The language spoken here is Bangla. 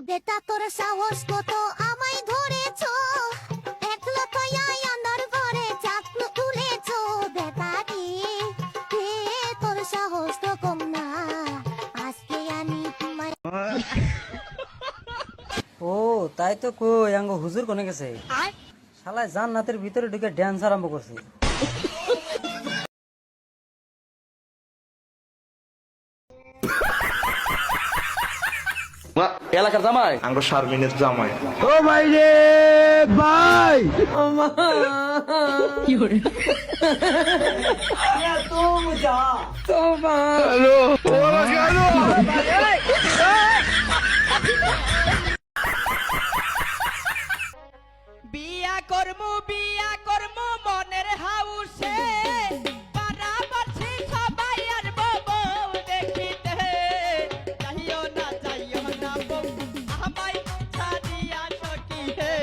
বেটা তোর সাহস কত আমায় ধরেছো, একলা থইয়া আন্ধার ঘরে চাকু তুলেছো। বেটা রে তোর সাহস তো কম না, আজকে আমি তোমায়। ও তাই তো কই আঙ্গ হুজুর কোনে গেছে, শালায় জান্নাতের ভিতরে ঢুকে ড্যান্স আরম্ভ করছে। এলাকার জামাই আঙ্গ শারমিনের জামাই। ও ভাই রে ভাই বিয়া কর্ম মনের হাউসে, পারাবাসী সবাই আর বউ দেখিতে। যাইও না বউ, আমায় ছাড়িয়া সখী হে।